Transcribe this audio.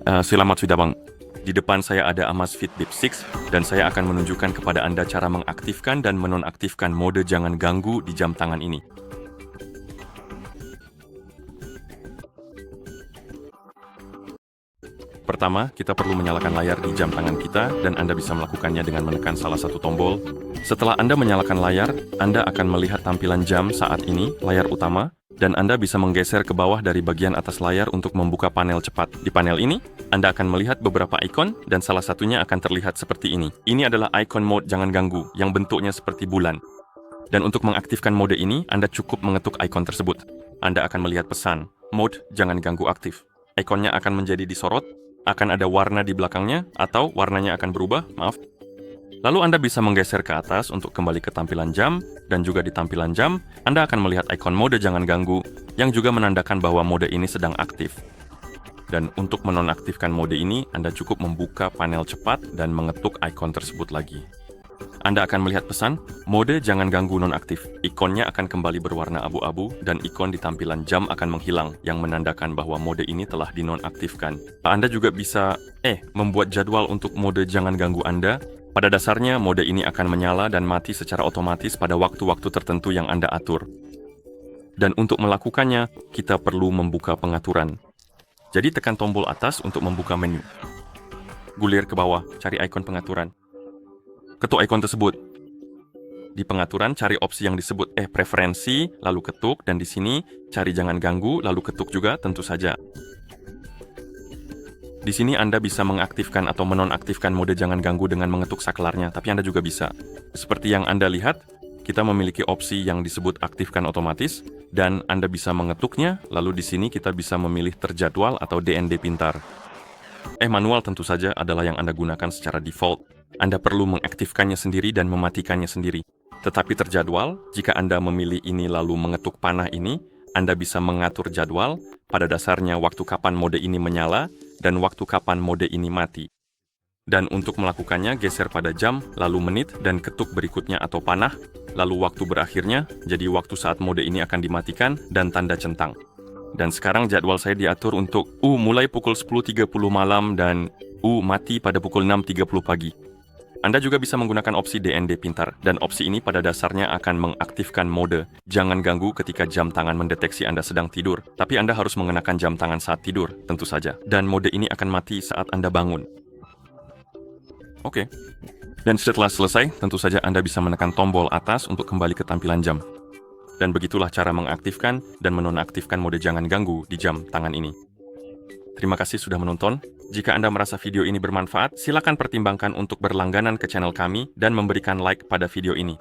Selamat sudah bang. Di depan saya ada Amazfit Bip 6 dan saya akan menunjukkan kepada Anda cara mengaktifkan dan menonaktifkan mode jangan ganggu di jam tangan ini. Pertama, kita perlu menyalakan layar di jam tangan kita dan Anda bisa melakukannya dengan menekan salah satu tombol. Setelah Anda menyalakan layar, Anda akan melihat tampilan jam saat ini, layar utama, dan Anda bisa menggeser ke bawah dari bagian atas layar untuk membuka panel cepat. Di panel ini, Anda akan melihat beberapa ikon dan salah satunya akan terlihat seperti ini. Ini adalah ikon mode jangan ganggu yang bentuknya seperti bulan. Dan untuk mengaktifkan mode ini, Anda cukup mengetuk ikon tersebut. Anda akan melihat pesan, mode jangan ganggu aktif. Ikonnya akan menjadi disorot, akan ada warna di belakangnya, atau warnanya akan berubah, Lalu Anda bisa menggeser ke atas untuk kembali ke tampilan jam, dan juga di tampilan jam, Anda akan melihat ikon mode jangan ganggu, yang juga menandakan bahwa mode ini sedang aktif. Dan untuk menonaktifkan mode ini, Anda cukup membuka panel cepat dan mengetuk ikon tersebut lagi. Anda akan melihat pesan, mode jangan ganggu nonaktif. Ikonnya akan kembali berwarna abu-abu dan ikon di tampilan jam akan menghilang yang menandakan bahwa mode ini telah dinonaktifkan. Anda juga bisa membuat jadwal untuk mode jangan ganggu Anda. Pada dasarnya, mode ini akan menyala dan mati secara otomatis pada waktu-waktu tertentu yang Anda atur. Dan untuk melakukannya, kita perlu membuka pengaturan. Jadi tekan tombol atas untuk membuka menu. Gulir ke bawah, cari ikon pengaturan. Ketuk ikon tersebut. Di pengaturan, cari opsi yang disebut preferensi, lalu ketuk, dan di sini cari jangan ganggu, lalu ketuk juga, tentu saja. Di sini Anda bisa mengaktifkan atau menonaktifkan mode jangan ganggu dengan mengetuk saklarnya, tapi Anda juga bisa. Seperti yang Anda lihat, kita memiliki opsi yang disebut aktifkan otomatis, dan Anda bisa mengetuknya, lalu di sini kita bisa memilih terjadwal atau DND pintar. Manual tentu saja adalah yang Anda gunakan secara default. Anda perlu mengaktifkannya sendiri dan mematikannya sendiri. Tetapi terjadwal, jika Anda memilih ini lalu mengetuk panah ini, Anda bisa mengatur jadwal, pada dasarnya waktu kapan mode ini menyala, dan waktu kapan mode ini mati. Dan untuk melakukannya, geser pada jam, lalu menit, dan ketuk berikutnya atau panah, lalu waktu berakhirnya, jadi waktu saat mode ini akan dimatikan, dan tanda centang. Dan sekarang jadwal saya diatur untuk mulai pukul 10.30 malam dan mati pada pukul 6.30 pagi. Anda juga bisa menggunakan opsi DND pintar, dan opsi ini pada dasarnya akan mengaktifkan mode jangan ganggu ketika jam tangan mendeteksi Anda sedang tidur, tapi Anda harus mengenakan jam tangan saat tidur, tentu saja. Dan mode ini akan mati saat Anda bangun. Oke. Dan setelah selesai, tentu saja Anda bisa menekan tombol atas untuk kembali ke tampilan jam. Dan begitulah cara mengaktifkan dan menonaktifkan mode jangan ganggu di jam tangan ini. Terima kasih sudah menonton. Jika Anda merasa video ini bermanfaat, silakan pertimbangkan untuk berlangganan ke channel kami dan memberikan like pada video ini.